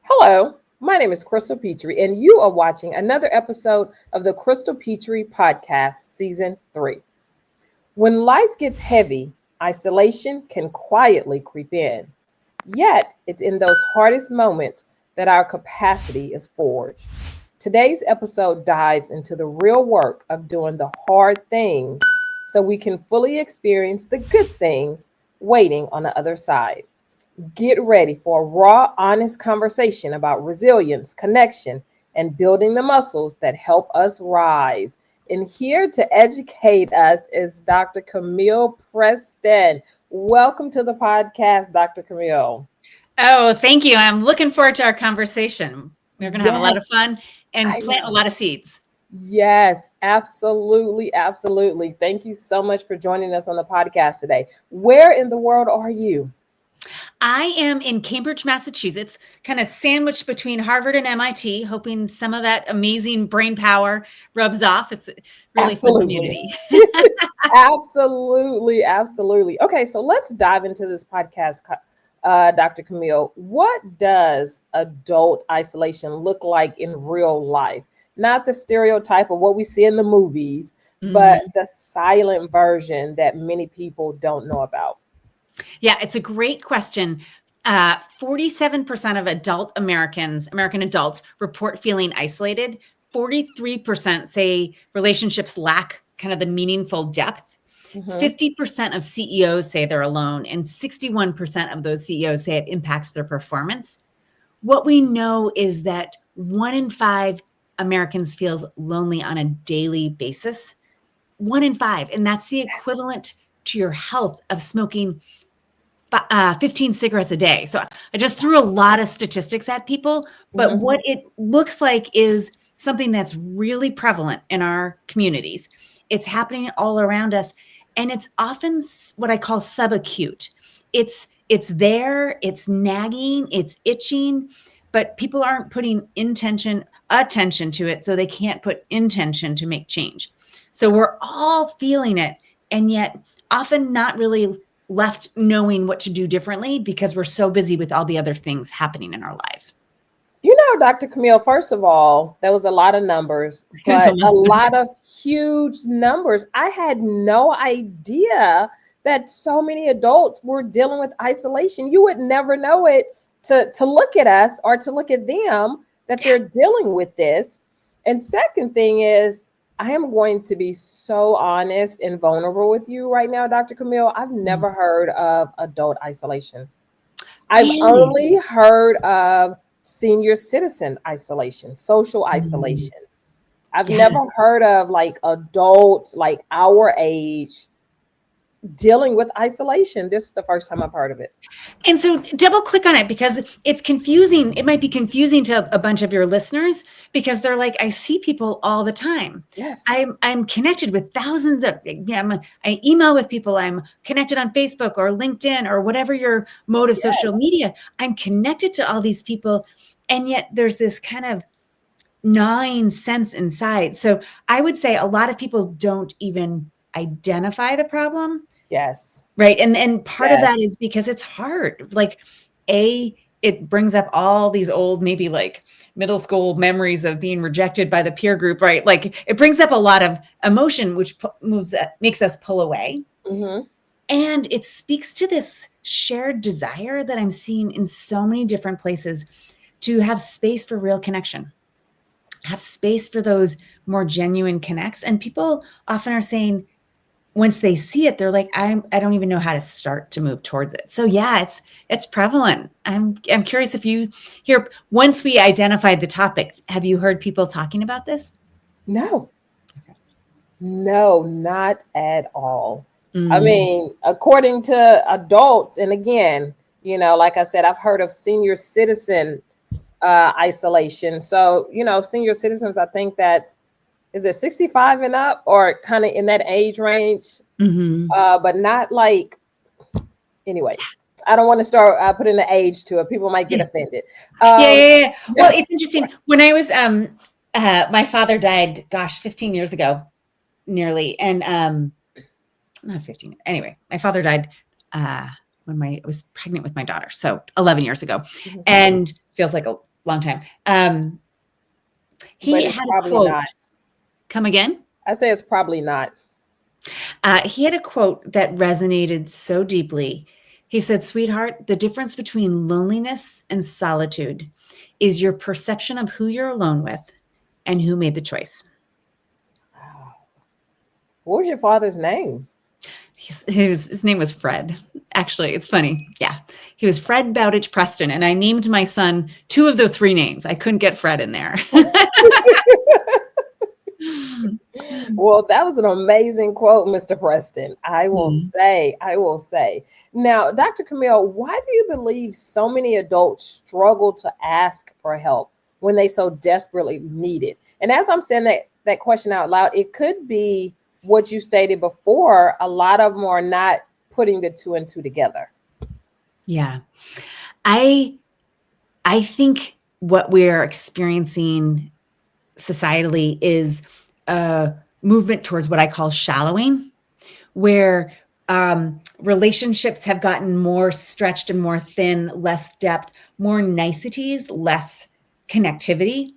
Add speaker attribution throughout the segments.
Speaker 1: Hello, my name is Crystal Petry, and you are watching another episode of the Crystal Petry Podcast, Season 3. When life gets heavy, isolation can quietly creep in. Yet, it's in those hardest moments that our capacity is forged. Today's episode dives into the real work of doing the hard things so we can fully experience the good things waiting on the other side. Get ready for a raw, honest conversation about resilience, connection, and building the muscles that help us rise. And here to educate us is Dr. Camille Preston. Welcome to the podcast, Dr. Camille.
Speaker 2: Oh, thank you. I'm looking forward to our conversation. We're going to have a lot of fun and plant a lot of seeds.
Speaker 1: Yes, absolutely. Absolutely. Thank you so much for joining us on the podcast today. Where in the world are you?
Speaker 2: I am in Cambridge, Massachusetts, kind of sandwiched between Harvard and MIT, hoping some of that amazing brain power rubs off. It's a really fun community.
Speaker 1: Absolutely. Absolutely. Okay, so let's dive into this podcast, Dr. Camille. What does adult isolation look like in real life? Not the stereotype of what we see in the movies, but the silent version that many people don't know about.
Speaker 2: Yeah, it's a great question. 47% of American adults report feeling isolated. 43% say relationships lack kind of the meaningful depth. 50% of CEOs say they're alone, and 61% of those CEOs say it impacts their performance. What we know is that 1 in 5 Americans feels lonely on a daily basis. 1 in 5, and that's the equivalent to your health of smoking 15 cigarettes a day. So I just threw a lot of statistics at people, but what it looks like is something that's really prevalent in our communities. It's happening all around us, and it's often what I call subacute. It's there, it's nagging, it's itching, but people aren't putting attention to it, so they can't put intention to make change. So we're all feeling it, and yet often not really left knowing what to do differently because we're so busy with all the other things happening in our lives.
Speaker 1: You know, Dr. Camille, first of all, there was a lot of numbers, but a lot of huge numbers. I had no idea that so many adults were dealing with isolation. You would never know it to look at us or to look at them that they're dealing with this. And second thing is, I am going to be so honest and vulnerable with you right now, Dr. Camille. I've never heard of adult isolation. I've only heard of senior citizen isolation, social isolation. I've never heard of like adults like our age dealing with isolation. This is the first time I've heard of it.
Speaker 2: And so double click on it because it's confusing. It might be confusing to a bunch of your listeners because they're like, I see people all the time.
Speaker 1: Yes.
Speaker 2: I'm connected with thousands of, I email with people. I'm connected on Facebook or LinkedIn or whatever your mode of social media. I'm connected to all these people. And yet there's this kind of gnawing sense inside. So I would say a lot of people don't even identify the problem.
Speaker 1: Yes.
Speaker 2: Right. And part of that is because it's hard. Like, it brings up all these old, maybe like middle school memories of being rejected by the peer group, right? Like it brings up a lot of emotion, which makes us pull away. And it speaks to this shared desire that I'm seeing in so many different places to have space for real connection, have space for those more genuine connects. And people often are saying, once they see it, they're like, I don't even know how to start to move towards it. So yeah, it's prevalent. I'm curious if you hear, once we identified the topic, have you heard people talking about this?
Speaker 1: No. No, not at all. I mean, according to adults, and again, you know, like I said, I've heard of senior citizen isolation. So, you know, senior citizens, I think is it 65 and up or kind of in that age range? But not like, anyway, I don't want to start putting the age to it. People might get offended.
Speaker 2: Yeah. Well, it's interesting. When I was, my father died, 15 years ago, nearly. And not 15. Anyway, my father died when I was pregnant with my daughter. So 11 years ago. And feels like long time.
Speaker 1: But
Speaker 2: He
Speaker 1: it's
Speaker 2: had a
Speaker 1: probably
Speaker 2: quote.
Speaker 1: not.
Speaker 2: Come again?
Speaker 1: I say it's probably not.
Speaker 2: He had a quote that resonated so deeply. He said, "Sweetheart, the difference between loneliness and solitude is your perception of who you're alone with and who made the choice."
Speaker 1: Wow. What was your father's name?
Speaker 2: His name was Fred. Actually, it's funny. Yeah. He was Fred Bowditch Preston. And I named my son two of the three names. I couldn't get Fred in there.
Speaker 1: Well, that was an amazing quote, Mr. Preston. I will
Speaker 2: Mhm.
Speaker 1: say, I will say. Now, Dr. Camille, why do you believe so many adults struggle to ask for help when they so desperately need it? And as I'm saying that question out loud, it could be what you stated before. A lot of them are not putting the two and two together.
Speaker 2: Yeah. I think what we're experiencing societally is a movement towards what I call shallowing, where relationships have gotten more stretched and more thin, less depth, more niceties, less connectivity.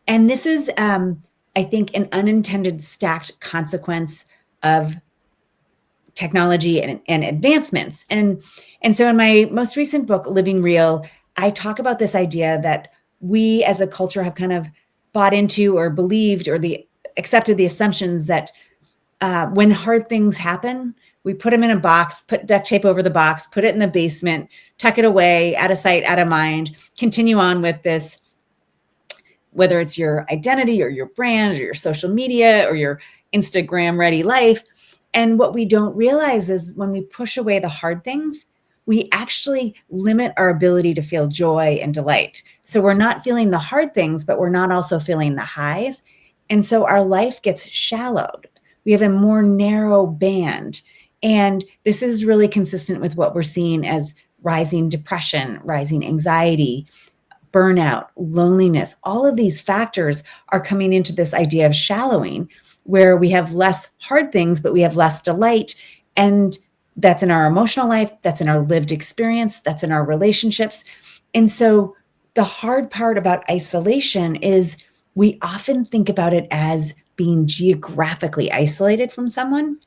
Speaker 2: And this is, I think, an unintended stacked consequence of technology and advancements. And so in my most recent book, Living Real, I talk about this idea that we as a culture have kind of bought into or believed or accepted the assumptions that when hard things happen, we put them in a box, put duct tape over the box, put it in the basement, tuck it away, out of sight, out of mind, continue on with this, whether it's your identity or your brand or your social media or your Instagram ready life. And what we don't realize is when we push away the hard things, we actually limit our ability to feel joy and delight. So we're not feeling the hard things, but we're not also feeling the highs. And so our life gets shallowed. We have a more narrow band. And this is really consistent with what we're seeing as rising depression, rising anxiety, burnout, loneliness. All of these factors are coming into this idea of shallowing, where we have less hard things, but we have less delight. And that's in our emotional life, that's in our lived experience, that's in our relationships. And so the hard part about isolation is we often think about it as being geographically isolated from someone,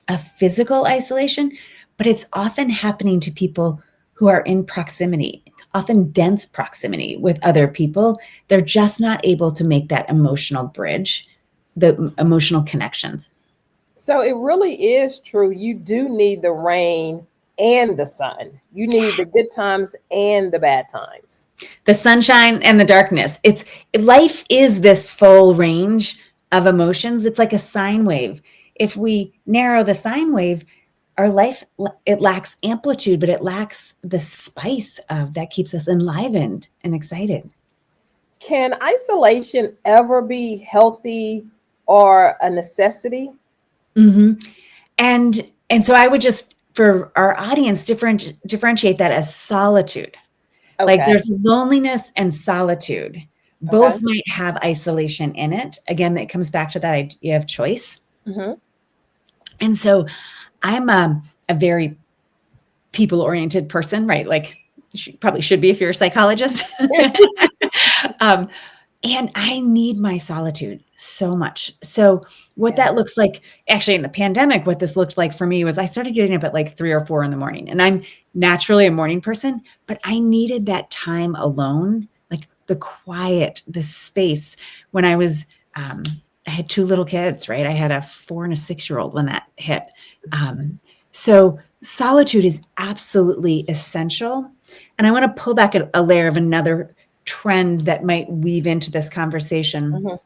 Speaker 2: a physical isolation, but it's often happening to people who are in proximity, often dense proximity with other people. They're just not able to make that emotional bridge, the emotional connections.
Speaker 1: So it really is true. You do need the rain and the sun. You need the good times and the bad times.
Speaker 2: The sunshine and the darkness. Life is this full range of emotions. It's like a sine wave. If we narrow the sine wave, our life, it lacks amplitude, but it lacks the spice of that keeps us enlivened and excited.
Speaker 1: Can isolation ever be healthy or a necessity?
Speaker 2: Mm-hmm. And so I would just, for our audience, differentiate that as solitude. Like
Speaker 1: Okay.
Speaker 2: there's loneliness and solitude.
Speaker 1: Okay.
Speaker 2: Both might have isolation in it. Again, it comes back to that idea of choice.
Speaker 1: Hmm.
Speaker 2: And so I'm a very people-oriented person, right? Like you probably should be if you're a psychologist. um, and I need my solitude so much. So what
Speaker 1: Yeah.
Speaker 2: that looks like, actually in the pandemic, what this looked like for me was I started getting up at like 3 or 4 in the morning. And I'm naturally a morning person, but I needed that time alone, like the quiet, the space. When I had 2 little kids, right? I had a 4 and a 6-year-old when that hit. So solitude is absolutely essential. And I want to pull back a layer of another trend that might weave into this conversation.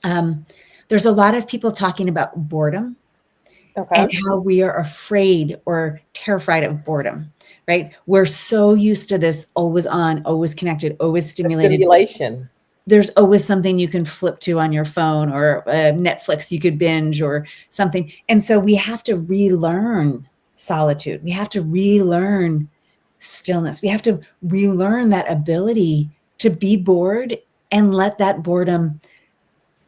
Speaker 1: Hmm.
Speaker 2: There's a lot of people talking about boredom and
Speaker 1: Okay.
Speaker 2: how we are afraid or terrified of boredom, right? We're so used to this always on, always connected, always
Speaker 1: The
Speaker 2: stimulated.
Speaker 1: stimulation.
Speaker 2: There's always something you can flip to on your phone or Netflix you could binge or something. And so we have to relearn solitude. We have to relearn stillness. We have to relearn that ability to be bored and let that boredom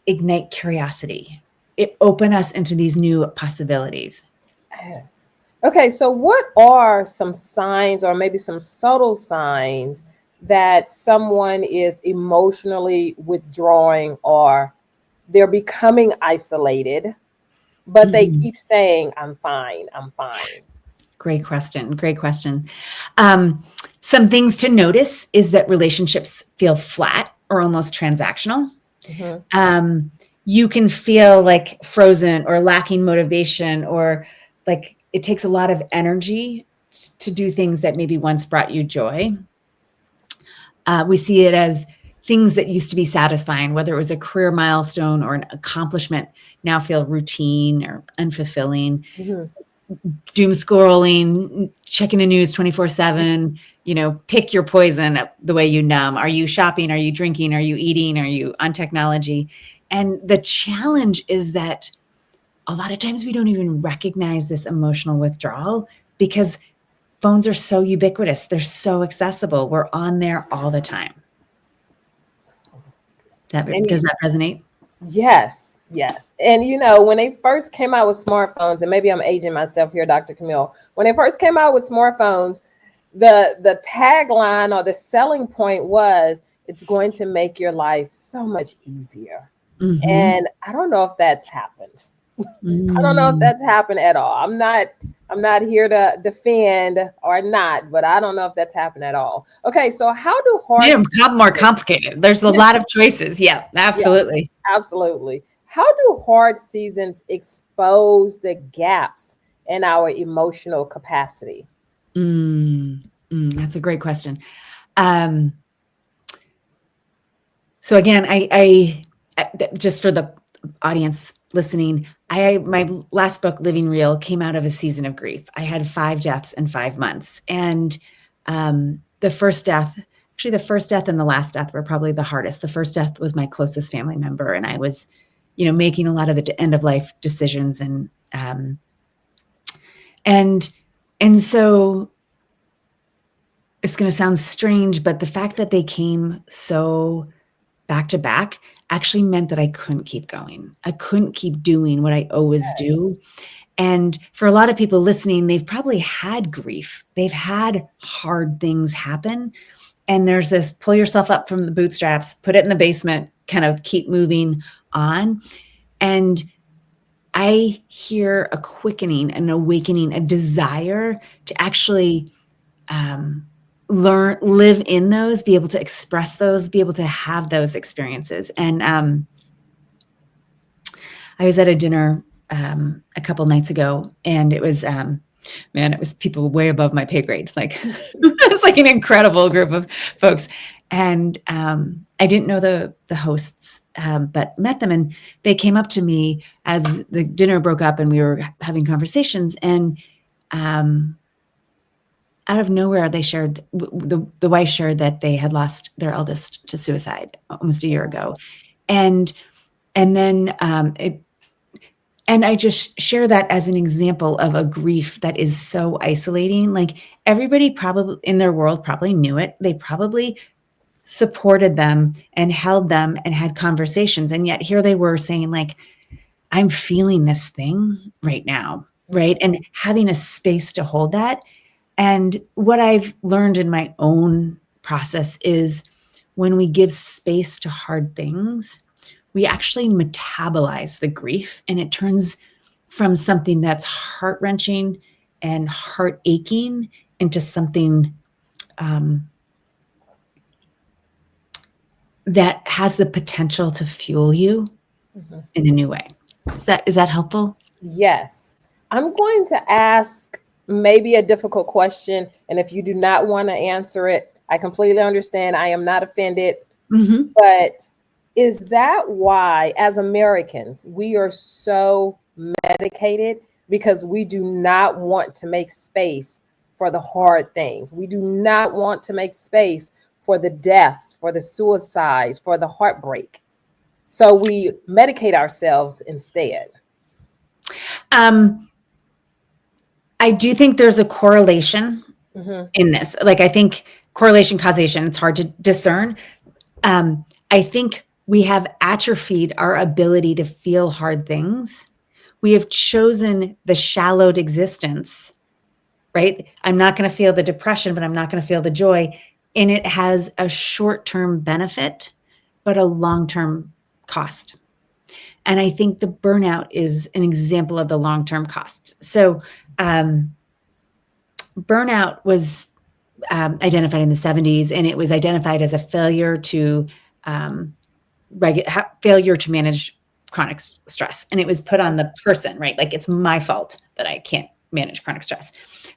Speaker 2: ignite curiosity. It open us into these new possibilities.
Speaker 1: Yes. Okay, so what are some signs or maybe some subtle signs that someone is emotionally withdrawing or they're becoming isolated, but they keep saying, I'm fine, I'm fine?
Speaker 2: Great question. Great question. Some things to notice is that relationships feel flat or almost transactional. You can feel like frozen or lacking motivation, or like it takes a lot of energy to do things that maybe once brought you joy. We see it as things that used to be satisfying, whether it was a career milestone or an accomplishment, now feel routine or unfulfilling. Doom scrolling, checking the news 24/7, pick your poison the way you numb. Are you shopping? Are you drinking? Are you eating? Are you on technology? And the challenge is that a lot of times we don't even recognize this emotional withdrawal because phones are so ubiquitous. They're so accessible. We're on there all the time. Does that resonate?
Speaker 1: Yes. And when they first came out with smartphones, and maybe I'm aging myself here, Dr. Camille, when they first came out with smartphones, the tagline or the selling point was, it's going to make your life so much easier. And I don't know if that's happened. I don't know if that's happened at all. I'm not here to defend or not, but I don't know if that's happened at all. Okay, so how do
Speaker 2: more complicated? There's a lot of choices. Yeah, absolutely.
Speaker 1: Yeah, absolutely. How do hard seasons expose the gaps in our emotional capacity?
Speaker 2: That's a great question. So again, I just for the audience listening, my last book, Living Real, came out of a season of grief. I had 5 deaths in 5 months. And the first death and the last death were probably the hardest. The first death was my closest family member. And I was, making a lot of the end of life decisions. And so it's going to sound strange, but the fact that they came so back to back actually meant that I couldn't keep going. I couldn't keep doing what I always do. And for a lot of people listening, they've probably had grief. They've had hard things happen. And there's this pull yourself up from the bootstraps, put it in the basement, kind of keep moving on. And I hear a quickening, an awakening, a desire to actually live in those, be able to express those, be able to have those experiences. And I was at a dinner a couple nights ago, and it was, it was people way above my pay grade. Like it was like an incredible group of folks. And I didn't know the hosts, but met them, and they came up to me as the dinner broke up and we were having conversations. And out of nowhere, they shared, the wife shared that they had lost their eldest to suicide almost a year ago. And then and I just share that as an example of a grief that is so isolating. Like everybody probably in their world probably knew it. They probably supported them and held them and had conversations. And yet here they were saying like, I'm feeling this thing right now, right? And having a space to hold that. And what I've learned in my own process is when we give space to hard things, we actually metabolize the grief, and it turns from something that's heart-wrenching and heart-aching into something that has the potential to fuel you in a new way. Is that helpful?
Speaker 1: Yes. I'm going to ask maybe a difficult question, and if you do not want to answer it, I completely understand. I am not offended. But is that why, as Americans, we are so medicated? Because we do not want to make space for the hard things. We do not want to make space for the deaths, for the suicides, for the heartbreak. So we medicate ourselves instead.
Speaker 2: I do think there's a correlation in this. Like, I think correlation, causation, it's hard to discern. I think we have atrophied our ability to feel hard things. We have chosen the shallowed existence, right? I'm not going to feel the depression, but I'm not going to feel the joy. and it has a short-term benefit, but a long-term cost. And I think the burnout is an example of the long-term cost. So burnout was identified in the 70s, and it was identified as a failure to failure to manage chronic stress. And it was put on the person, right? Like, it's my fault that I can't manage chronic stress.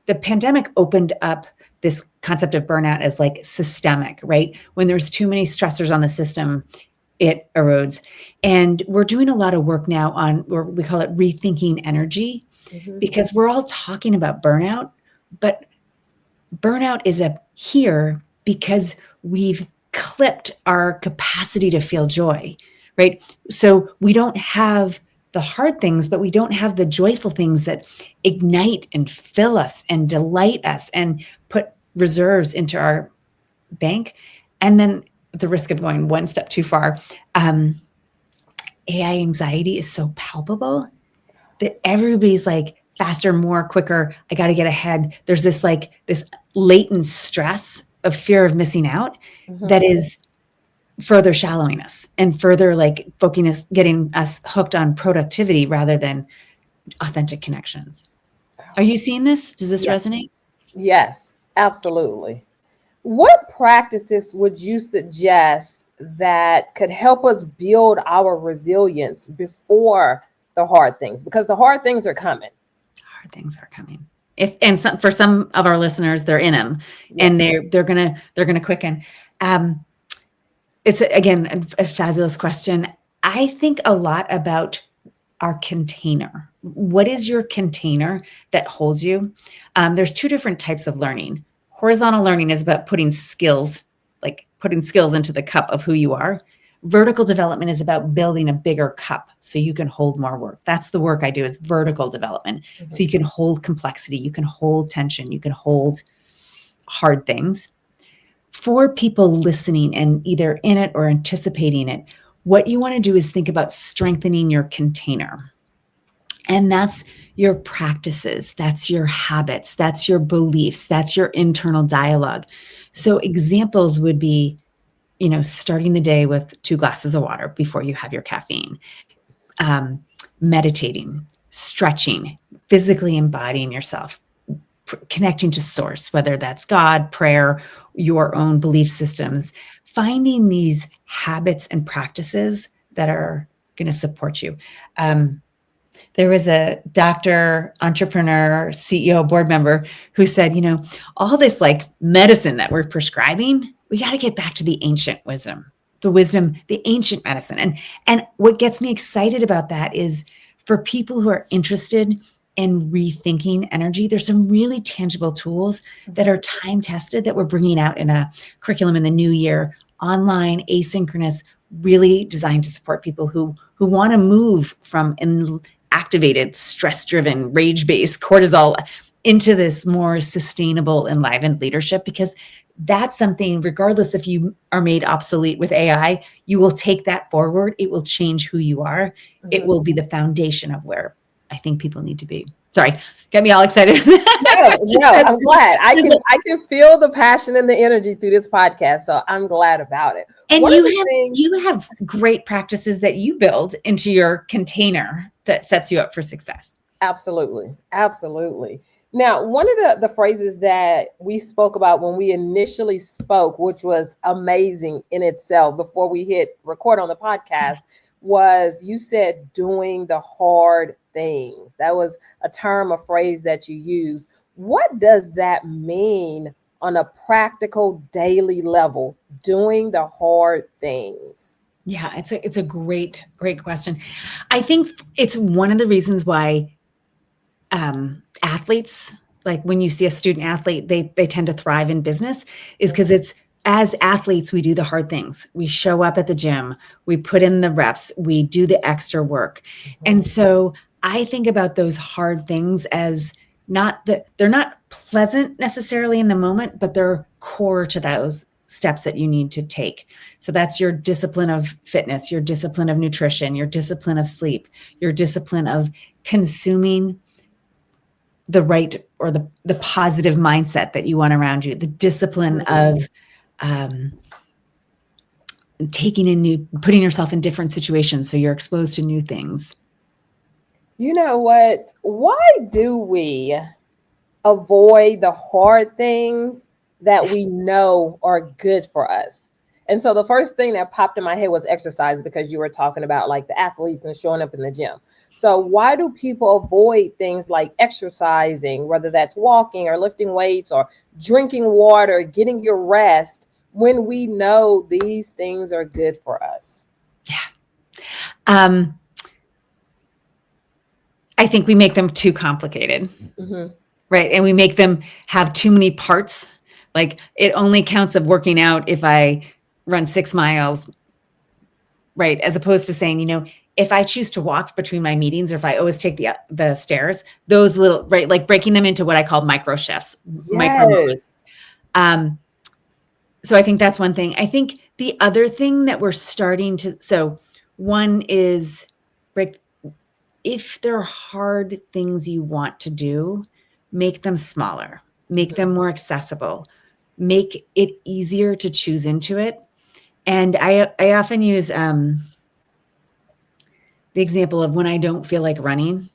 Speaker 2: The pandemic opened up this concept of burnout as like systemic, right? When there's too many stressors on the system, it erodes. And we're doing a lot of work now on, or we call it rethinking energy, because we're all talking about burnout, but burnout is here because we've clipped our capacity to feel joy, right? So we don't have the hard things, but we don't have the joyful things that ignite and fill us and delight us and put reserves into our bank. And then, at the risk of going one step too far, AI anxiety is so palpable that everybody's like, faster, more, quicker. I got to get ahead. There's this latent stress of fear of missing out that is further shallowing us and further like getting us hooked on productivity rather than authentic connections. Are you seeing this? Does this resonate?
Speaker 1: Yes, absolutely. What practices would you suggest that could help us build our resilience before the hard things? Because the hard things are coming.
Speaker 2: Hard things are coming. For some of our listeners, they're in them, and they're gonna quicken. It's again a fabulous question. I think a lot about our container. What is your container that holds you? There's two different types of learning. Horizontal learning is about putting skills into the cup of who you are. Vertical development is about building a bigger cup so you can hold more work. That's the work I do, is vertical development. So you can hold complexity, you can hold tension, you can hold hard things. For people listening and either in it or anticipating it, what you want to do is think about strengthening your container. And that's your practices, that's your habits, that's your beliefs, that's your internal dialogue. So examples would be, starting the day with 2 glasses of water before you have your caffeine, meditating, stretching, physically embodying yourself, connecting to source, whether that's God, prayer, your own belief systems, finding these habits and practices that are going to support you. There was a doctor, entrepreneur, CEO, board member who said, all this like medicine that we're prescribing, we got to get back to the ancient wisdom, the ancient medicine. And what gets me excited about that is for people who are interested in rethinking energy, there's some really tangible tools that are time tested that we're bringing out in a curriculum in the new year, online, asynchronous, really designed to support people who want to move from activated, stress-driven, rage-based cortisol into this more sustainable, enlivened leadership, because that's something, regardless if you are made obsolete with AI, you will take that forward. It will change who you are. It will be the foundation of where I think people need to be. Sorry, get me all excited.
Speaker 1: No, I'm glad. I can feel the passion and the energy through this podcast, so I'm glad about it.
Speaker 2: And you have great practices that you build into your container that sets you up for success.
Speaker 1: Absolutely. Now, one of the phrases that we spoke about when we initially spoke, which was amazing in itself before we hit record on the podcast, was you said doing the hard things. That was a phrase that you used. What does that mean on a practical daily level, doing the hard things?
Speaker 2: Yeah, it's a great question. I think it's one of the reasons why athletes, like when you see a student athlete, they tend to thrive in business, is because as athletes, we do the hard things. We show up at the gym, we put in the reps, we do the extra work. And so I think about those hard things as they're not pleasant necessarily in the moment, but they're core to those steps that you need to take. So that's your discipline of fitness, your discipline of nutrition, your discipline of sleep, your discipline of consuming the right or the positive mindset that you want around you, the discipline of putting yourself in different situations so you're exposed to new things.
Speaker 1: You know what? Why do we avoid the hard things that we know are good for us? And so the first thing that popped in my head was exercise, because you were talking about like the athletes and showing up in the gym. So why do people avoid things like exercising, whether that's walking or lifting weights or drinking water, getting your rest, when we know these things are good for us?
Speaker 2: Yeah. I think we make them too complicated, right? And we make them have too many parts. Like it only counts of working out if I run 6 miles, right? As opposed to saying, if I choose to walk between my meetings, or if I always take the stairs, those little, right? Like breaking them into what I call micro shifts.
Speaker 1: Yes.
Speaker 2: So I think that's one thing. I think the other thing that we're starting to, so one is if there are hard things you want to do, make them smaller, make them more accessible, make it easier to choose into it. And I often use the example of when I don't feel like running,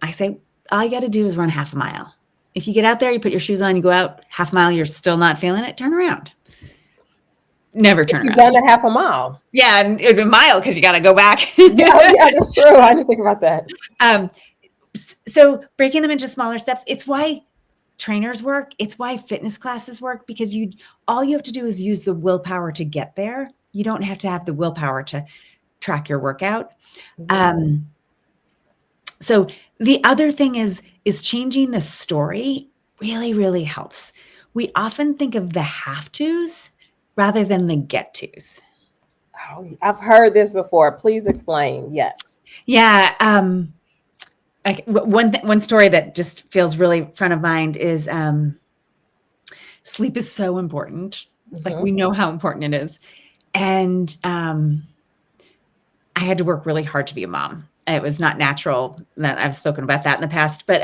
Speaker 2: I say, all you got to do is run half a mile. If you get out there, you put your shoes on, you go out half a mile, you're still not feeling it, turn around. Never turn around.
Speaker 1: You've done a half a mile.
Speaker 2: Yeah, and it'd be a mile because you got to go back.
Speaker 1: Yeah, that's true. I didn't think about that.
Speaker 2: So breaking them into smaller steps, it's why trainers work. It's why fitness classes work, because all you have to do is use the willpower to get there. You don't have to have the willpower to track your workout. So the other thing is changing the story really, really helps. We often think of the have-tos rather than the get-tos.
Speaker 1: Oh, I've heard this before. Please explain. Yes.
Speaker 2: Yeah. One story that just feels really front of mind is sleep is so important. Like we know how important it is. And I had to work really hard to be a mom. It was not natural. I've spoken about that in the past. But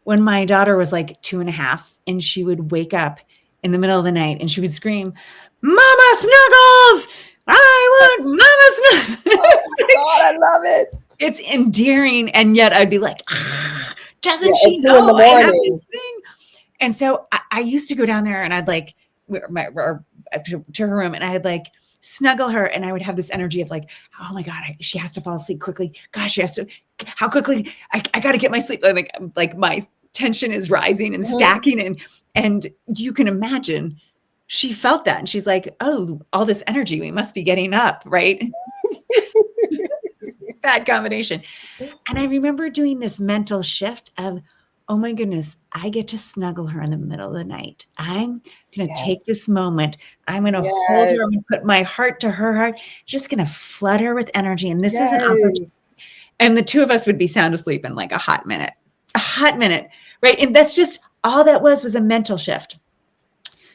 Speaker 2: when my daughter was like 2.5, and she would wake up in the middle of the night and she would scream, "Mama Snuggles! I want Mama Snuggles!"
Speaker 1: Oh God, I love it.
Speaker 2: It's endearing. And yet I'd be like, doesn't she know I have this thing? And so I used to go down there and I'd like, to her room, and I had like snuggle her, and I would have this energy of like, oh my God, she has to fall asleep quickly. Gosh, she has to, how quickly, I got to get my sleep. Like my tension is rising and stacking. And you can imagine she felt that. And she's like, oh, all this energy, we must be getting up, right? That combination. And I remember doing this mental shift of, oh my goodness, I get to snuggle her in the middle of the night. I'm going to take this moment. I'm going to hold her. I'm going to put my heart to her heart. Just going to flood her with energy. And this is an opportunity. And the two of us would be sound asleep in like a hot minute, right? And that's just all that was a mental shift.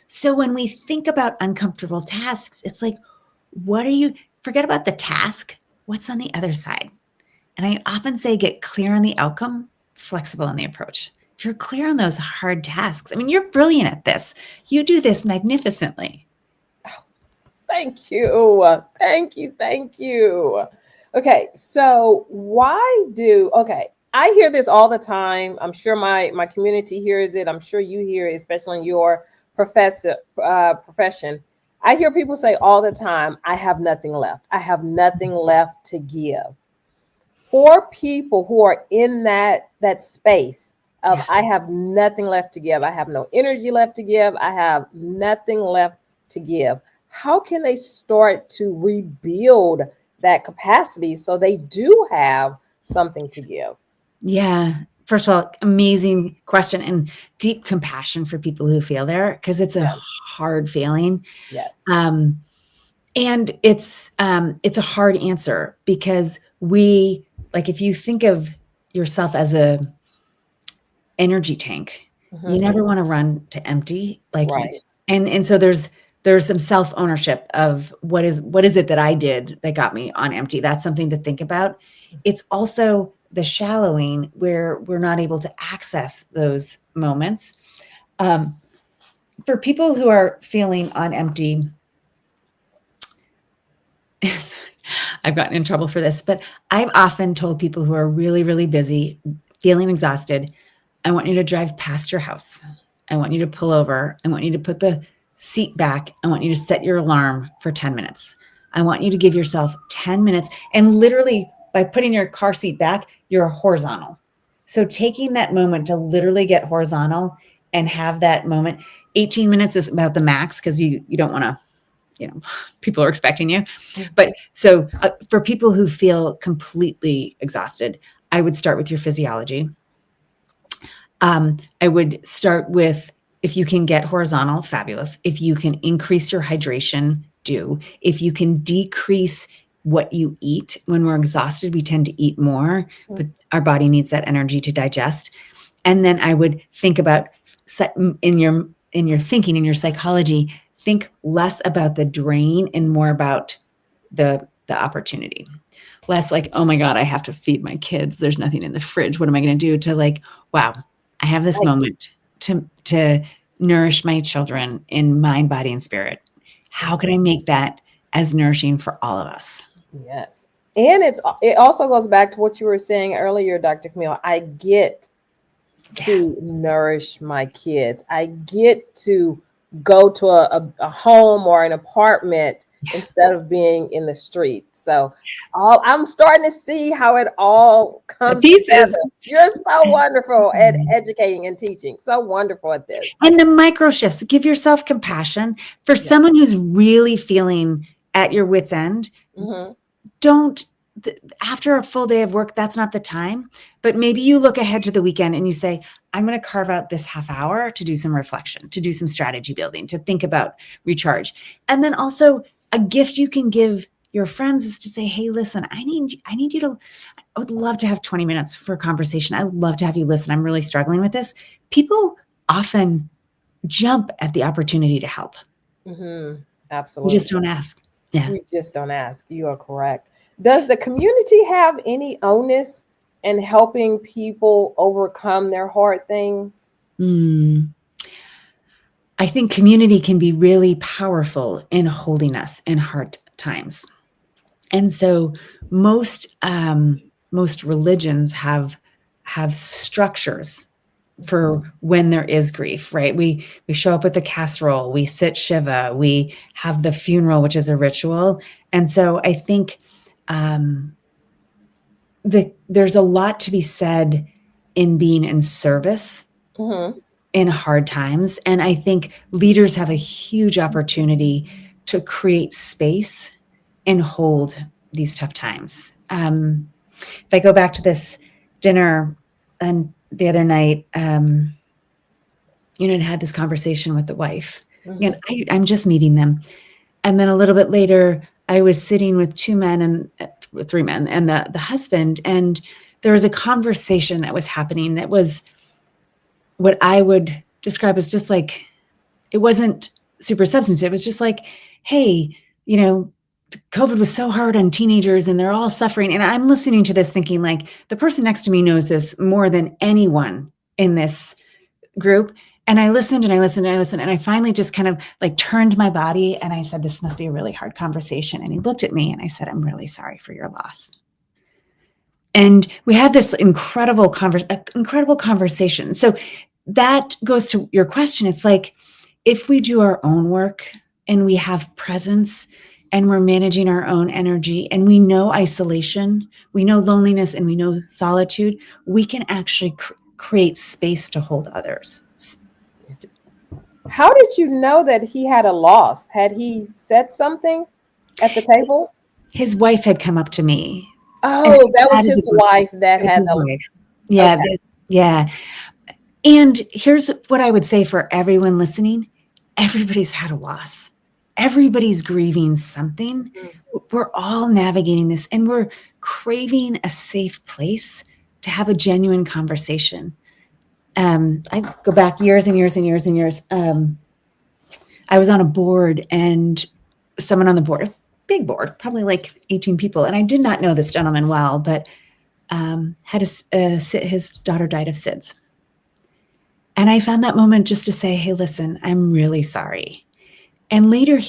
Speaker 2: So when we think about uncomfortable tasks, it's like, forget about the task. What's on the other side? And I often say, get clear on the outcome, flexible in the approach. If you're clear on those hard tasks, I mean, you're brilliant at this. You do this magnificently.
Speaker 1: Oh, thank you. Thank you. Thank you. Okay. So I hear this all the time. I'm sure my community hears it. I'm sure you hear it, especially in your profession. I hear people say all the time, I have nothing left. I have nothing left to give. For people who are in that space of I have nothing left to give, I have no energy left to give, I have nothing left to give, how can they start to rebuild that capacity so they do have something to give?
Speaker 2: Yeah. First of all, amazing question, and deep compassion for people who feel there, because it's a hard feeling.
Speaker 1: Yes.
Speaker 2: And it's a hard answer, because if you think of yourself as a energy tank, you never want to run to empty. And so there's some self-ownership of what is it that I did that got me on empty. That's something to think about. It's also the shallowing where we're not able to access those moments. for people who are feeling on empty, I've gotten in trouble for this, but I've often told people who are really, really busy, feeling exhausted, I want you to drive past your house. I want you to pull over. I want you to put the seat back. I want you to set your alarm for 10 minutes. I want you to give yourself 10 minutes. And literally, by putting your car seat back, you're horizontal. So taking that moment to literally get horizontal and have that moment, 18 minutes is about the max because you don't want to, people are expecting you. But so for people who feel completely exhausted, I would start with your physiology. I would start with, if you can get horizontal, fabulous. If you can increase your hydration, do. If you can decrease what you eat, when we're exhausted, we tend to eat more, but our body needs that energy to digest. And then I would think about, in your thinking, in your psychology, think less about the drain and more about the opportunity. Less like, oh my God, I have to feed my kids. There's nothing in the fridge. What am I going to do? To like, wow, I have this moment to nourish my children in mind, body, and spirit. How can I make that as nourishing for all of us?
Speaker 1: Yes. And it also goes back to what you were saying earlier, Dr. Camille. I get to nourish my kids. I get to go to a home or an apartment instead of being in the street. So I'm starting to see how it all comes together. You're so wonderful at educating and teaching. So wonderful at this.
Speaker 2: And the micro shifts, give yourself compassion for someone who's really feeling at your wit's end. Don't, after a full day of work, that's not the time. But maybe you look ahead to the weekend and you say, I'm going to carve out this half hour to do some reflection, to do some strategy building, to think about recharge. And then also a gift you can give your friends is to say, hey, listen, I need you to, I would love to have 20 minutes for a conversation. I would love to have you listen. I'm really struggling with this. People often jump at the opportunity to help.
Speaker 1: Absolutely.
Speaker 2: We just don't ask. Yeah.
Speaker 1: We just don't ask. You are correct. Does the community have any onus in helping people overcome their hard things?
Speaker 2: I think community can be really powerful in holding us in hard times. And so most religions have structures for when there is grief, right? We show up with the casserole, we sit Shiva, we have the funeral, which is a ritual. And so I think there's a lot to be said in being in service in hard times. And I think leaders have a huge opportunity to create space and hold these tough times. If I go back to this dinner and the other night, I had this conversation with the wife. And I'm just meeting them. And then a little bit later, I was sitting with three men and the husband. And there was a conversation that was happening that was what I would describe as just like, it wasn't super substantive. It was just like, hey, COVID was so hard on teenagers and they're all suffering. And I'm listening to this thinking like the person next to me knows this more than anyone in this group. And I listened and I listened and I listened. And I finally just kind of like turned my body and I said, this must be a really hard conversation. And he looked at me and I said, I'm really sorry for your loss. And we had this incredible conversation. So that goes to your question. It's like, if we do our own work and we have presence and we're managing our own energy and we know isolation, we know loneliness, and we know solitude, we can actually create space to hold others.
Speaker 1: How did you know that he had a loss? Had he said something at the table?
Speaker 2: His wife had come up to me.
Speaker 1: Oh, that was his wife that had a
Speaker 2: wife. Yeah. Okay. Yeah. And here's what I would say for everyone listening. Everybody's had a loss. Everybody's grieving something. We're all navigating this and we're craving a safe place to have a genuine conversation. I go back years and years and years and years. I was on a board and someone on the board, a big board, probably like 18 people. And I did not know this gentleman well, but his daughter died of SIDS. And I found that moment just to say, hey, listen, I'm really sorry. And later,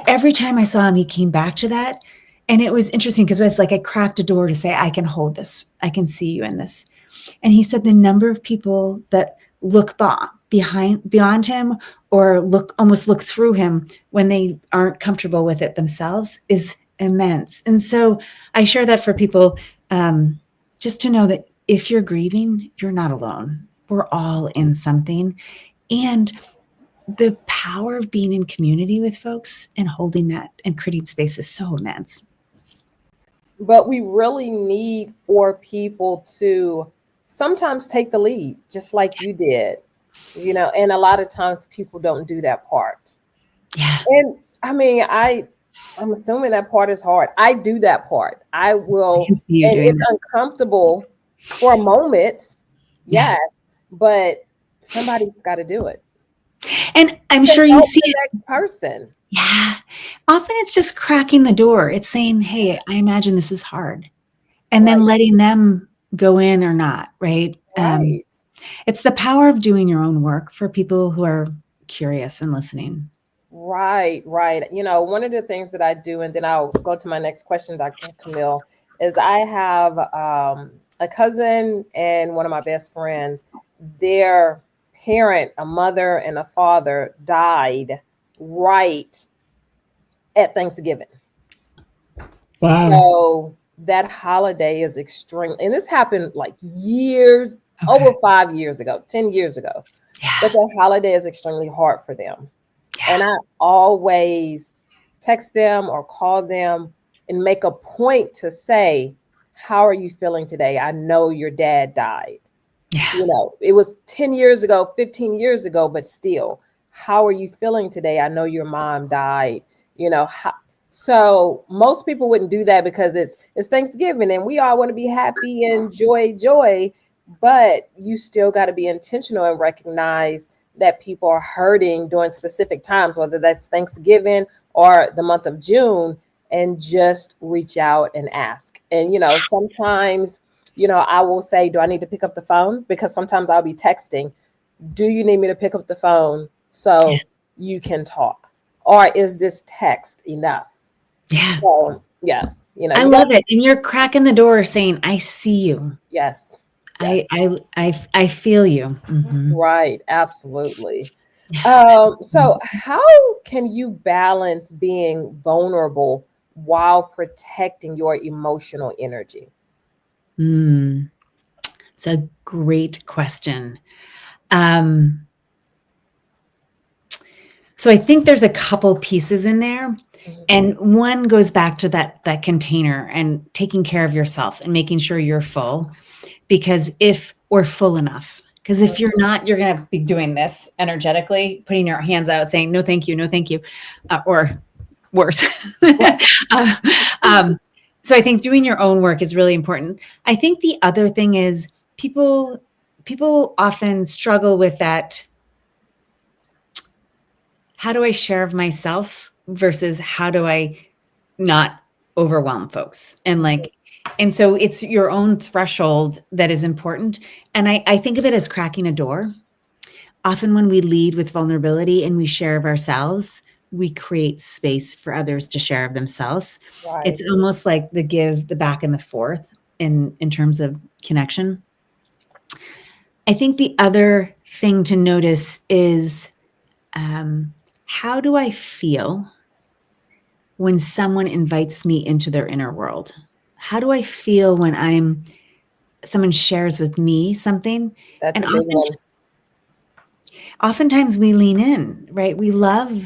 Speaker 2: every time I saw him, he came back to that. And it was interesting because it was like I cracked a door to say, I can hold this. I can see you in this. And he said the number of people that look beyond him or almost look through him when they aren't comfortable with it themselves is immense. And so I share that for people, just to know that if you're grieving, you're not alone. We're all in something. And the power of being in community with folks and holding that and creating space is so immense.
Speaker 1: But we really need for people to sometimes take the lead, just like you did, and a lot of times people don't do that part.
Speaker 2: Yeah.
Speaker 1: And I mean, I'm assuming that part is hard. I do that part. I will,
Speaker 2: I can see you
Speaker 1: and
Speaker 2: doing
Speaker 1: it's
Speaker 2: that.
Speaker 1: uncomfortable for a moment.
Speaker 2: Yeah.
Speaker 1: Yes, but somebody's got to do it.
Speaker 2: And I'm
Speaker 1: To
Speaker 2: sure you
Speaker 1: help
Speaker 2: see
Speaker 1: the
Speaker 2: it.
Speaker 1: next person.
Speaker 2: Yeah. Often it's just cracking the door. It's saying, hey, I imagine this is hard. And then
Speaker 1: Right.
Speaker 2: letting them go in or not, right?
Speaker 1: Right.
Speaker 2: It's the power of doing your own work for people who are curious and listening.
Speaker 1: Right. One of the things that I do, and then I'll go to my next question, Dr. Camille, is I have a cousin and one of my best friends. Their parent, a mother and a father, died right at Thanksgiving.
Speaker 2: Wow.
Speaker 1: So that holiday is extreme. And this happened like years, over 5 years ago, 10 years ago.
Speaker 2: Yeah.
Speaker 1: But that holiday is extremely hard for them.
Speaker 2: Yeah.
Speaker 1: And I always text them or call them and make a point to say, how are you feeling today? I know your dad died.
Speaker 2: Yeah.
Speaker 1: It was 10 years ago, 15 years ago, but still, how are you feeling today? I know your mom died. So most people wouldn't do that because it's Thanksgiving and we all want to be happy and joy, but you still got to be intentional and recognize that people are hurting during specific times, whether that's Thanksgiving or the month of June, and just reach out and ask. And, sometimes, I will say, do I need to pick up the phone? Because sometimes I'll be texting. Do you need me to pick up the phone so you can talk? Or is this text enough?
Speaker 2: Yeah.
Speaker 1: So, yeah.
Speaker 2: I love it. And you're cracking the door saying, I see you.
Speaker 1: Yes.
Speaker 2: I feel you. Mm-hmm.
Speaker 1: Right. Absolutely. So how can you balance being vulnerable while protecting your emotional energy?
Speaker 2: It's a great question. So I think there's a couple pieces in there. Mm-hmm. And one goes back to that container and taking care of yourself and making sure you're full, because if we're full enough, because if you're not, you're going to be doing this energetically, putting your hands out saying, no, thank you, or worse. So I think doing your own work is really important. I think the other thing is people often struggle with that. How do I share of myself versus how do I not overwhelm folks? And so it's your own threshold that is important. And I think of it as cracking a door. Often when we lead with vulnerability and we share of ourselves, we create space for others to share of themselves. Right. It's almost like the give, the back, and the forth in terms of connection. I think the other thing to notice is how do I feel when someone invites me into their inner world? How do I feel when someone shares with me something?
Speaker 1: That's a big one.
Speaker 2: Oftentimes we lean in, right? We love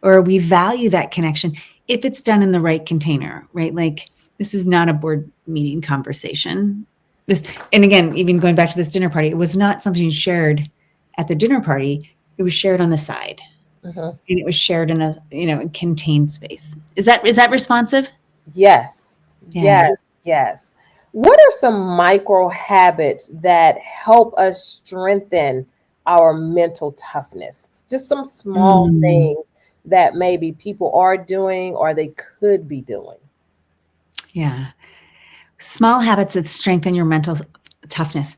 Speaker 2: or we value that connection if it's done in the right container, right? Like this is not a board meeting conversation. And again, even going back to this dinner party, it was not something shared at the dinner party. It was shared on the side. Mm-hmm. And it was shared in a contained space. Is that responsive?
Speaker 1: Yes. Yeah. Yes. What are some micro habits that help us strengthen our mental toughness? Just some small things that maybe people are doing or they could be doing.
Speaker 2: Yeah. Small habits that strengthen your mental toughness.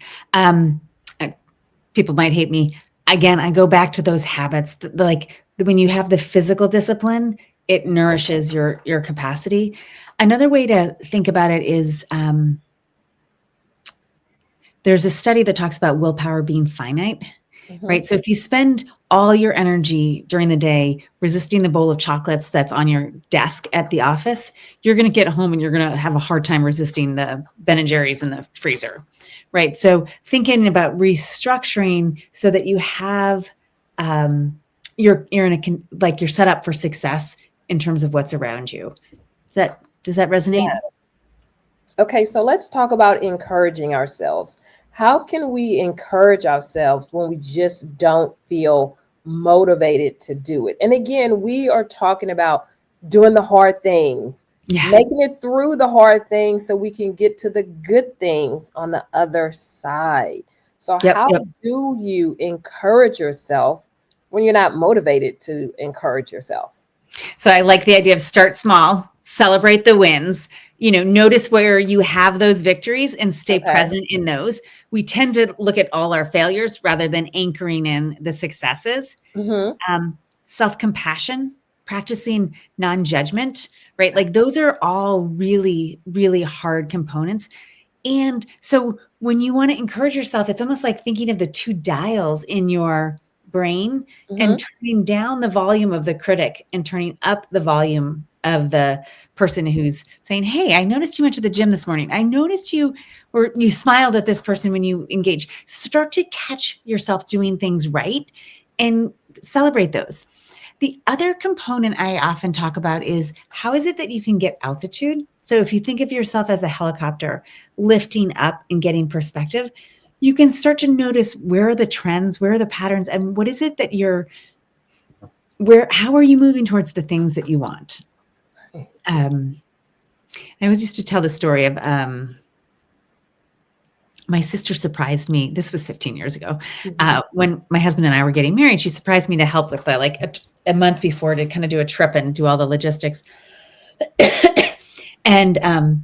Speaker 2: People might hate me. again, I go back to those habits. Like when you have the physical discipline, it nourishes your capacity. Another way to think about it is there's a study that talks about willpower being finite, right? So if you spend all your energy during the day resisting the bowl of chocolates that's on your desk at the office, you're going to get home and you're going to have a hard time resisting the Ben & Jerry's in the freezer, right? So thinking about restructuring so that you have, you're set up for success in terms of what's around you. Does that resonate?
Speaker 1: Yes. Okay, so let's talk about encouraging ourselves. How can we encourage ourselves when we just don't feel motivated to do it? And again, we are talking about doing the hard things, making it through the hard things so we can get to the good things on the other side. So how do you encourage yourself when you're not motivated to encourage yourself?
Speaker 2: So I like the idea of start small, celebrate the wins, notice where you have those victories and stay present in those. We tend to look at all our failures rather than anchoring in the successes. Self-compassion, practicing non-judgment, right? Like those are all really, really hard components. And so when you want to encourage yourself, it's almost like thinking of the two dials in your brain and turning down the volume of the critic and turning up the volume of the person who's saying, hey, I noticed you went to the gym this morning. I noticed you smiled at this person when you engage. Start to catch yourself doing things right and celebrate those. The other component I often talk about is how is it that you can get altitude? So if you think of yourself as a helicopter lifting up and getting perspective, you can start to notice where are the trends, where are the patterns, and what is it that how are you moving towards the things that you want? I always used to tell the story of my sister surprised me. This was 15 years ago. When my husband and I were getting married, she surprised me to help with a month before to kind of do a trip and do all the logistics. And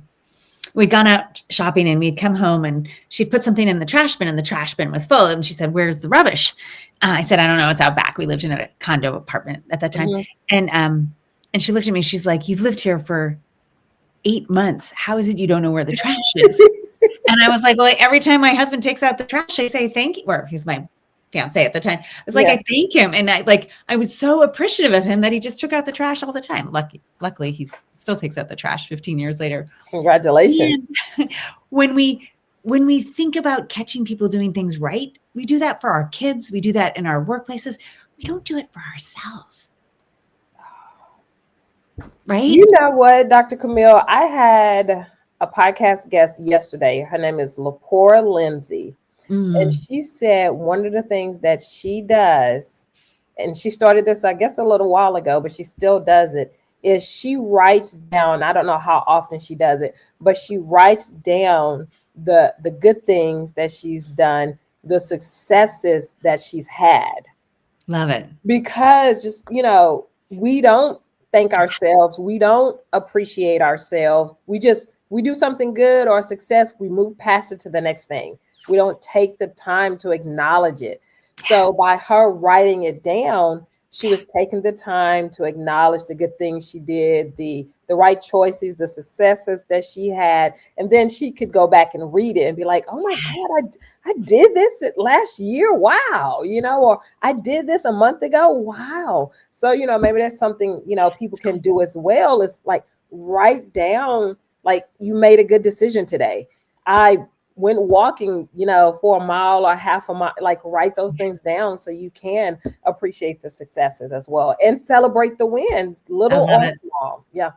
Speaker 2: we'd gone out shopping and we'd come home and she'd put something in the trash bin and the trash bin was full. And she said, where's the rubbish? I said, I don't know. It's out back. We lived in a condo apartment at that time. And she looked at me. She's like, you've lived here for 8 months. How is it you don't know where the trash is? And I was like, well, every time my husband takes out the trash, I say, thank you. Or he's my fiance at the time. I was like, I thank him. And I was so appreciative of him that he just took out the trash all the time. Luckily, he still takes out the trash 15 years later.
Speaker 1: Congratulations.
Speaker 2: And when we think about catching people doing things right, we do that for our kids. We do that in our workplaces. We don't do it for ourselves. Right?
Speaker 1: You know what, Dr. Camille? I had a podcast guest yesterday. Her name is Lepora Lindsay. And she said one of the things that she does, and she started this, I guess, a little while ago, but she still does it, is she writes down, I don't know how often she does it, but she writes down the good things that she's done, the successes that she's had.
Speaker 2: Love it.
Speaker 1: Because just, we don't thank ourselves. We don't appreciate ourselves. We do something good or success. We move past it to the next thing. We don't take the time to acknowledge it. So by her writing it down, she was taking the time to acknowledge the good things she did, the right choices, the successes that she had. And then she could go back and read it and be like, oh my God, I did this last year. Wow. Or I did this a month ago. Wow. So, maybe that's something, people can do as well, is like write down, like, you made a good decision today. I went walking, for a mile or half a mile, like write those things down so you can appreciate the successes as well and celebrate the wins, little or small. Yeah.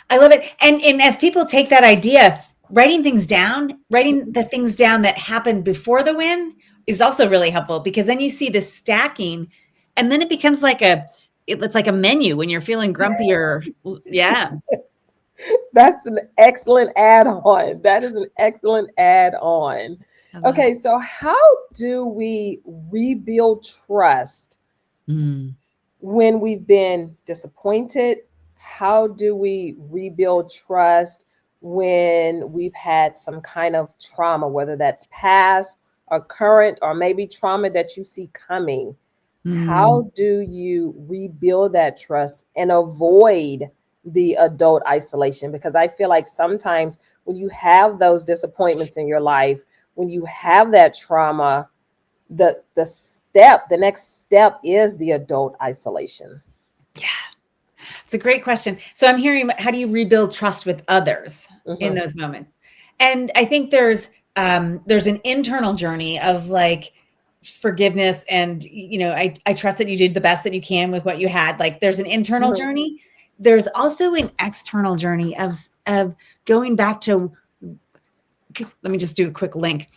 Speaker 2: I love it. And as people take that idea, writing the things down that happened before the win is also really helpful, because then you see the stacking and then it becomes it's like a menu when you're feeling grumpy or
Speaker 1: That's an excellent add-on. That is an excellent add-on. Okay, so how do we rebuild trust when we've been disappointed? How do we rebuild trust when we've had some kind of trauma, whether that's past or current or maybe trauma that you see coming, how do you rebuild that trust and avoid the adult isolation? Because I feel like sometimes when you have those disappointments in your life, when you have that trauma, the next step is the adult isolation.
Speaker 2: Yeah. It's a great question. So I'm hearing, how do you rebuild trust with others in those moments? And I think there's an internal journey of like forgiveness and, I trust that you did the best that you can with what you had. Like there's an internal journey. There's also an external journey of going back to, let me just do a quick link.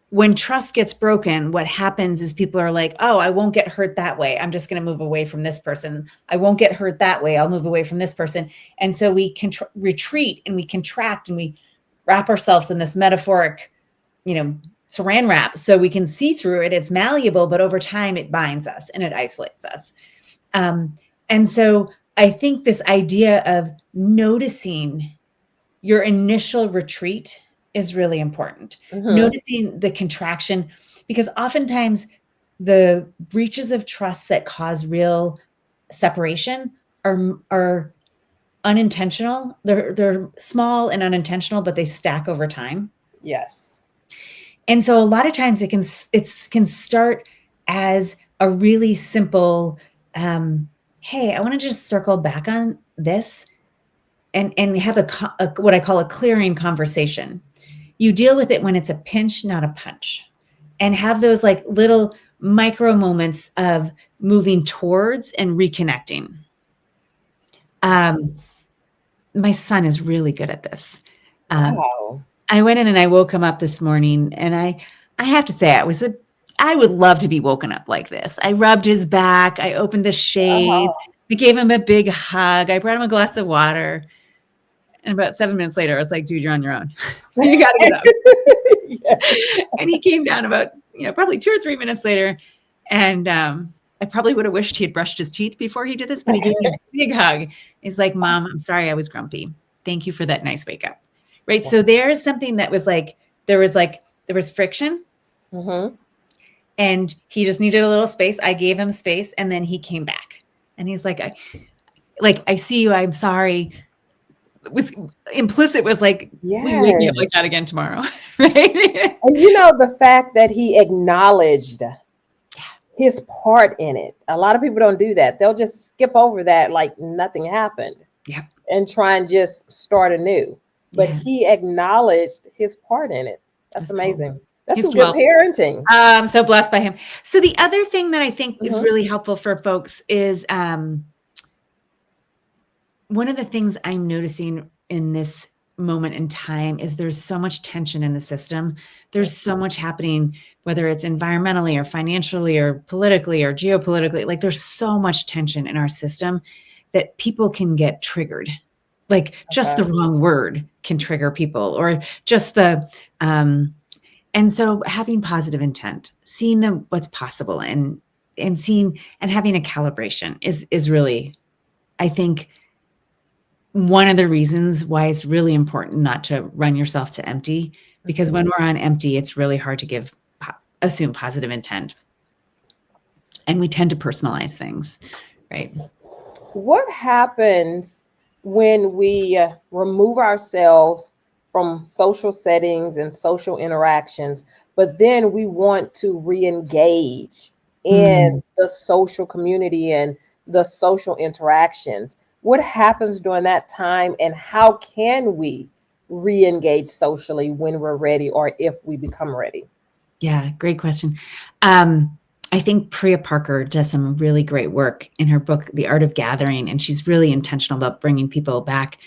Speaker 2: When trust gets broken, what happens is people are like, oh, I won't get hurt that way. I'm just going to move away from this person. I won't get hurt that way. I'll move away from this person. And so we can retreat and we contract and we wrap ourselves in this metaphoric, saran wrap so we can see through it. It's malleable, but over time it binds us and it isolates us. And so I think this idea of noticing your initial retreat is really important. Noticing the contraction, because oftentimes the breaches of trust that cause real separation are unintentional. They're small and unintentional, but they stack over time.
Speaker 1: Yes.
Speaker 2: And so a lot of times it can start as a really simple, hey, I want to just circle back on this and have a what I call a clearing conversation. You deal with it when it's a pinch, not a punch, and have those like little micro moments of moving towards and reconnecting. My son is really good at this.
Speaker 1: Wow.
Speaker 2: I went in and I woke him up this morning, and I have to say I would love to be woken up like this. I rubbed his back. I opened the shades. I gave him a big hug. I brought him a glass of water. And about 7 minutes later, I was like, dude, you're on your own. You got to get up. Yes. And he came down about, probably 2 or 3 minutes later. And I probably would have wished he had brushed his teeth before he did this, but he gave me a big hug. He's like, Mom, I'm sorry I was grumpy. Thank you for that nice wake up. Right. So there's something that was like, there was friction. And he just needed a little space. I gave him space, and then he came back. And he's like, I see you. I'm sorry. It was implicit, was like, will you wake me up like that again tomorrow? Right.
Speaker 1: And the fact that he acknowledged his part in it. A lot of people don't do that. They'll just skip over that like nothing happened.
Speaker 2: Yeah.
Speaker 1: And try and just start anew. But he acknowledged his part in it. That's amazing. Cool. That's some good parenting.
Speaker 2: I'm so blessed by him. So the other thing that I think is really helpful for folks is one of the things I'm noticing in this moment in time is there's so much tension in the system. There's so much happening, whether it's environmentally or financially or politically or geopolitically. Like there's so much tension in our system that people can get triggered. Like just the wrong word can trigger people, or just and so having positive intent, seeing what's possible and seeing and having a calibration is really, I think, one of the reasons why it's really important not to run yourself to empty, because when we're on empty, it's really hard to assume positive intent. And we tend to personalize things, right?
Speaker 1: What happens when we remove ourselves from social settings and social interactions, but then we want to re-engage in the social community and the social interactions? What happens during that time, and how can we re-engage socially when we're ready, or if we become ready?
Speaker 2: Yeah, great question. I think Priya Parker does some really great work in her book, The Art of Gathering, and she's really intentional about bringing people back.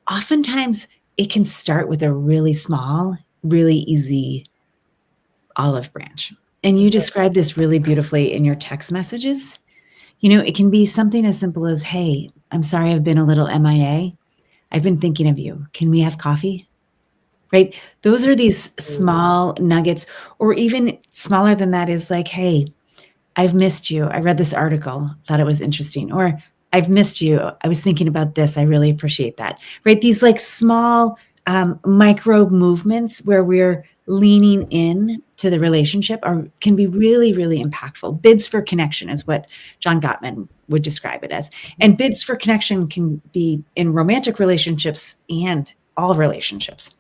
Speaker 2: Oftentimes, it can start with a really small, really easy olive branch. And you describe this really beautifully in your text messages. It can be something as simple as, hey, I'm sorry I've been a little MIA. I've been thinking of you. Can we have coffee? Right? Those are these small nuggets, or even smaller than that is like, hey, I've missed you. I read this article, thought it was interesting. Or I've missed you. I was thinking about this. I really appreciate that. Right? These like small micro movements where we're leaning in to the relationship can be really, really impactful. Bids for connection is what John Gottman would describe it as. And bids for connection can be in romantic relationships and all relationships.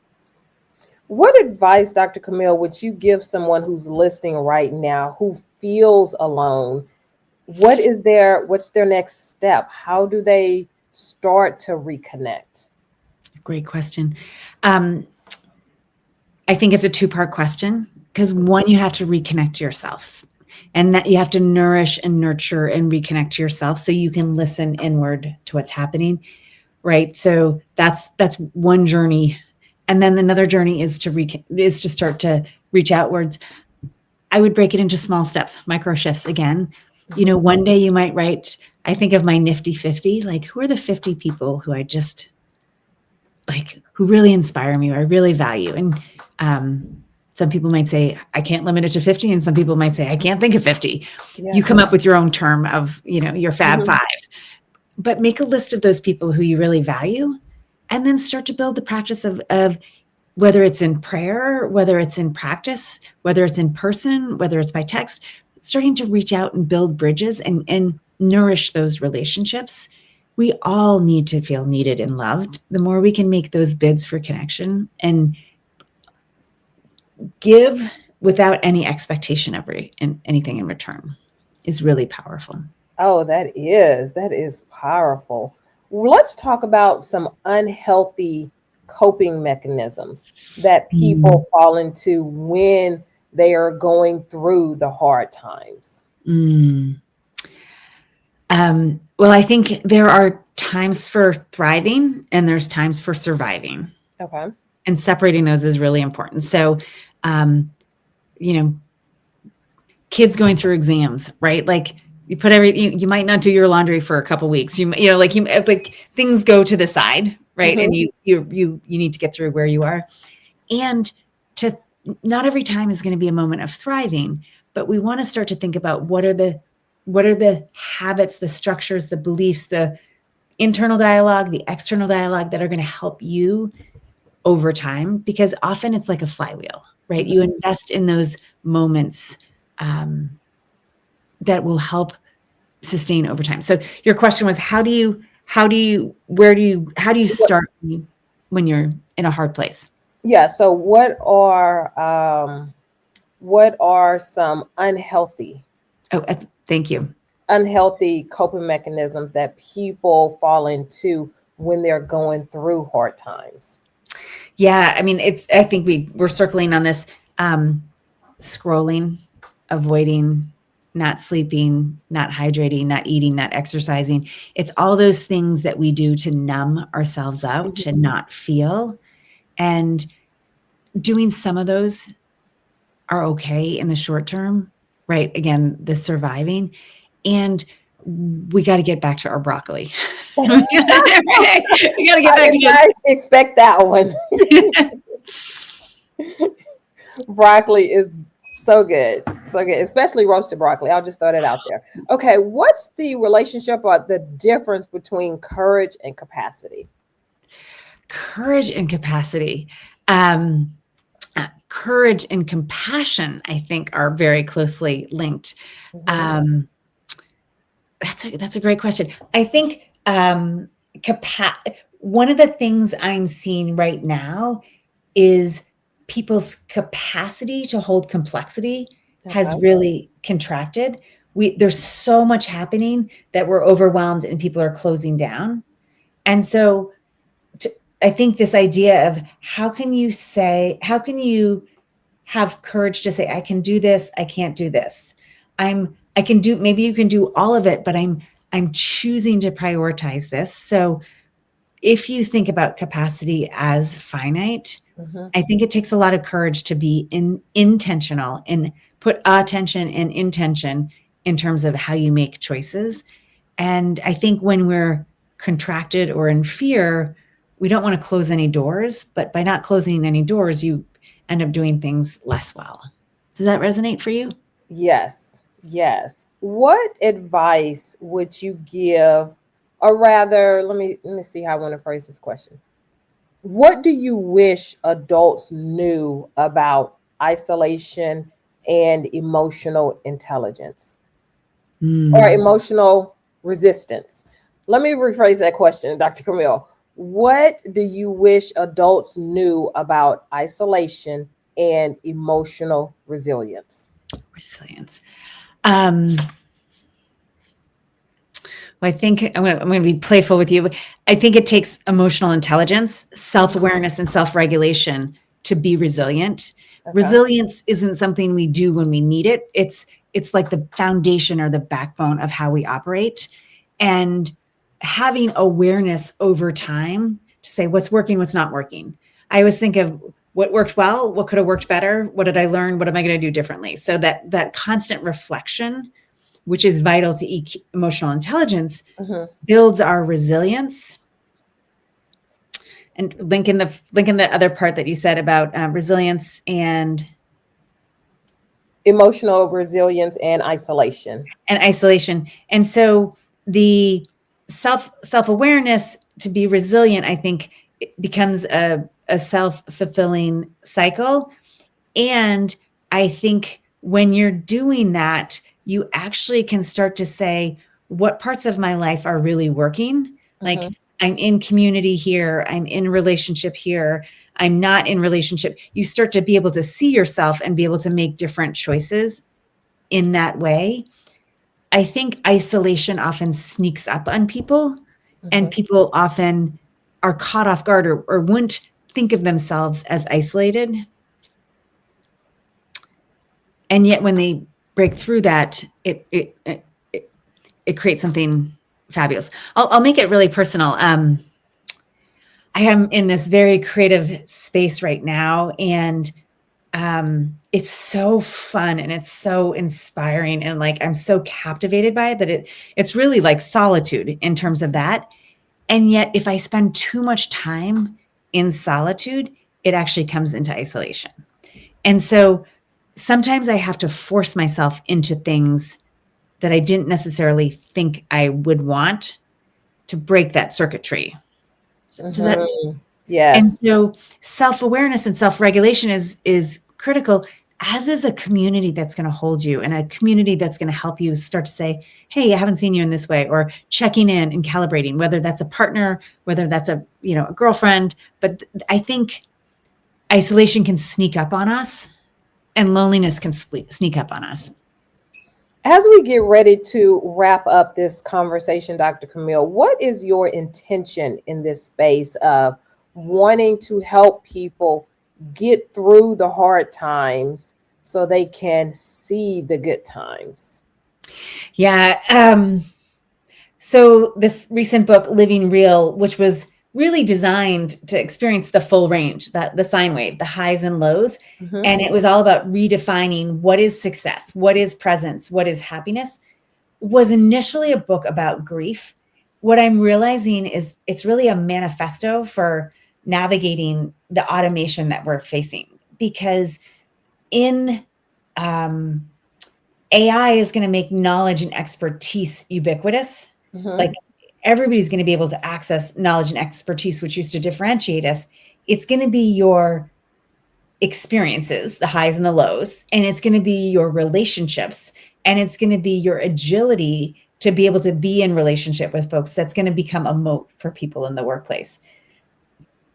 Speaker 1: What advice, Dr. Camille, would you give someone who's listening right now who feels alone? What's their next step? How do they start to reconnect?
Speaker 2: Great question. I think it's a two-part question, because one, you have to reconnect yourself, and that you have to nourish and nurture and reconnect to yourself so you can listen inward to what's happening. Right. So that's one journey. And then another journey is to start to reach outwards. I would break it into small steps, micro shifts again. One day you might write, I think of my nifty 50, like, who are the 50 people who I just like, who really inspire me, or I really value? And some people might say, I can't limit it to 50. And some people might say, I can't think of 50. Yeah. You come up with your own term of, your Fab Five, but make a list of those people who you really value, and then start to build the practice of whether it's in prayer, whether it's in practice, whether it's in person, whether it's by text, starting to reach out and build bridges and nourish those relationships. We all need to feel needed and loved. The more we can make those bids for connection and give without any expectation of anything in return is really powerful.
Speaker 1: Oh, that is powerful. Let's talk about some unhealthy coping mechanisms that people fall into when they are going through the hard times.
Speaker 2: Well, I think there are times for thriving and there's times for surviving.
Speaker 1: Okay.
Speaker 2: And separating those is really important. So, kids going through exams, right? Like, you put you might not do your laundry for a couple weeks. Things go to the side, right? And you need to get through where you are. And not every time is going to be a moment of thriving, but we want to start to think about what are the habits, the structures, the beliefs, the internal dialogue, the external dialogue that are going to help you over time, because often it's like a flywheel, right? You invest in those moments that will help sustain over time. So your question was, how do you start when you're in a hard place?
Speaker 1: Yeah. So what are some unhealthy?
Speaker 2: Thank you.
Speaker 1: Unhealthy coping mechanisms that people fall into when they're going through hard times?
Speaker 2: Yeah. I mean, I think we're circling on this, scrolling, avoiding, not sleeping, not hydrating, not eating, not exercising. It's all those things that we do to numb ourselves out, to not feel. And doing some of those are okay in the short term, right? Again, the surviving. And we got to get back to our broccoli. We got to get back to
Speaker 1: I expect that one. Broccoli is so good, especially roasted broccoli. I'll just throw that out there. Okay, what's the relationship or the difference between courage and capacity?
Speaker 2: Courage and capacity. Courage and compassion, I think, are very closely linked. That's a great question. I think one of the things I'm seeing right now is people's capacity to hold complexity has really contracted. There's so much happening that we're overwhelmed and people are closing down. And so I think this idea of how can you have courage to say, I can do this, I can't do this. Maybe you can do all of it, but I'm choosing to prioritize this. So if you think about capacity as finite, I think it takes a lot of courage to be intentional and put attention and intention in terms of how you make choices. And I think when we're contracted or in fear, we don't want to close any doors, but by not closing any doors, you end up doing things less well. Does that resonate for you?
Speaker 1: Yes. What advice would you give, or rather, let me see how I want to phrase this question. What do you wish adults knew about isolation, and emotional intelligence or
Speaker 2: Mm.
Speaker 1: emotional resistance? Let me rephrase that question, Dr. Camille. What do you wish adults knew about isolation and emotional resilience?
Speaker 2: Resilience. Well, I think I'm going to be playful with you. I think it takes emotional intelligence, self-awareness, and self-regulation to be resilient.
Speaker 1: Okay.
Speaker 2: Resilience isn't something we do when we need it. It's like the foundation or the backbone of how we operate. And having awareness over time to say what's working, what's not working. I always think of what worked well, what could have worked better, what did I learn, what am I going to do differently? So that constant reflection, which is vital to emotional intelligence,
Speaker 1: Mhm.
Speaker 2: builds our resilience. And link in the other part that you said about resilience and
Speaker 1: Emotional resilience and isolation.
Speaker 2: isolation. And so the self-awareness to be resilient, I think, it becomes a self-fulfilling cycle. And I think when you're doing that, you actually can start to say, what parts of my life are really working? Like,
Speaker 1: Mhm.
Speaker 2: I'm in community here, I'm in relationship here, I'm not in relationship. You start to be able to see yourself and be able to make different choices in that way. I think isolation often sneaks up on people, and
Speaker 1: Mhm.
Speaker 2: people often are caught off guard or wouldn't think of themselves as isolated. And yet when they break through that, it creates something fabulous. I'll make it really personal. I am in this very creative space right now, and it's so fun and it's so inspiring, and like I'm so captivated by it that it's really like solitude in terms of that. And yet, if I spend too much time in solitude, it actually comes into isolation. And so sometimes I have to force myself into things that I didn't necessarily think I would want to break that circuitry. Does that?
Speaker 1: Mhm.
Speaker 2: And
Speaker 1: Yes.
Speaker 2: so self-awareness and self-regulation is critical, as is a community that's going to hold you and a community that's going to help you start to say, hey, I haven't seen you in this way, or checking in and calibrating, whether that's a partner, whether that's a girlfriend. But I think isolation can sneak up on us, and loneliness can sneak up on us.
Speaker 1: As we get ready to wrap up this conversation, Dr. Camille, what is your intention in this space of wanting to help people get through the hard times so they can see the good times?
Speaker 2: Yeah. So this recent book, Living Real, which was really designed to experience the full range, the sine wave, the highs and lows.
Speaker 1: Mhm.
Speaker 2: And it was all about redefining what is success, what is presence, what is happiness, was initially a book about grief. What I'm realizing is it's really a manifesto for navigating the automation that we're facing, because in um, AI is going to make knowledge and expertise ubiquitous.
Speaker 1: Mhm.
Speaker 2: Like, everybody's going to be able to access knowledge and expertise, which used to differentiate us. It's going to be your experiences, the highs and the lows, and it's going to be your relationships, and it's going to be your agility to be able to be in relationship with folks. That's going to become a moat for people in the workplace.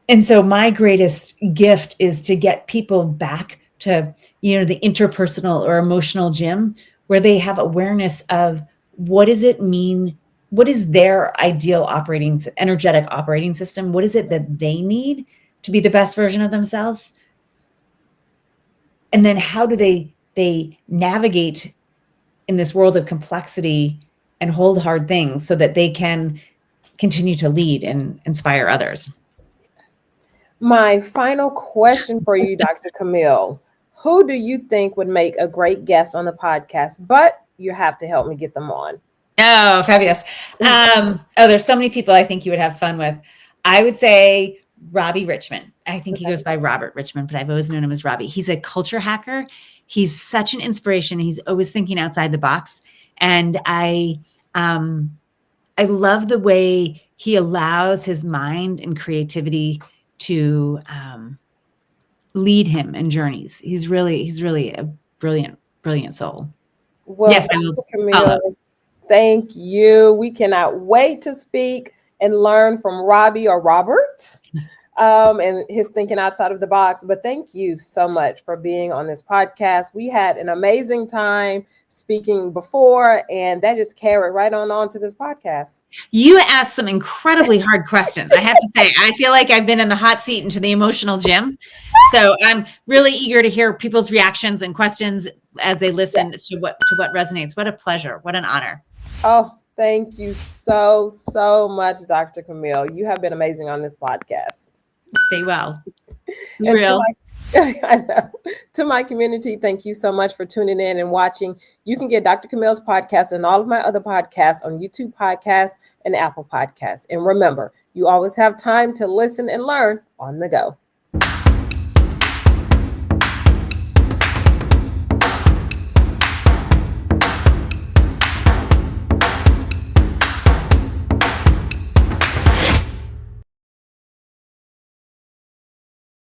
Speaker 2: And so my greatest gift is to get people back to, the interpersonal or emotional gym, where they have awareness of what does it mean? What is their ideal energetic operating system? What is it that they need to be the best version of themselves? And then how do they navigate in this world of complexity and hold hard things so that they can continue to lead and inspire others?
Speaker 1: My final question for you, Dr. Camille. Who do you think would make a great guest on the podcast? But you have to help me get them on.
Speaker 2: Oh, fabulous. There's so many people I think you would have fun with. I would say Robbie Richmond. I think he
Speaker 1: Okay.
Speaker 2: goes by Robert Richmond, but I've always known him as Robbie. He's a culture hacker. He's such an inspiration. He's always thinking outside the box. And I love the way he allows his mind and creativity to lead him in journeys. He's really a brilliant soul.
Speaker 1: Well,
Speaker 2: Yes, I
Speaker 1: Dr.
Speaker 2: will
Speaker 1: Camille,
Speaker 2: follow.
Speaker 1: thank you. We cannot wait to speak and learn from Robbie or Robert and his thinking outside of the box. But thank you so much for being on this podcast. We had an amazing time speaking before, and that just carried right on to this podcast.
Speaker 2: You asked some incredibly hard questions. I have to say, I feel like I've been in the hot seat into the emotional gym. So I'm really eager to hear people's reactions and questions as they listen to what resonates. What a pleasure. What an honor.
Speaker 1: Oh, thank you so much, Dr. Camille. You have been amazing on this podcast.
Speaker 2: Stay well. Be
Speaker 1: And
Speaker 2: real.
Speaker 1: to my community, thank you so much for tuning in and watching. You can get Dr. Camille's podcast and all of my other podcasts on YouTube Podcasts and Apple Podcasts. And remember, you always have time to listen and learn on the go.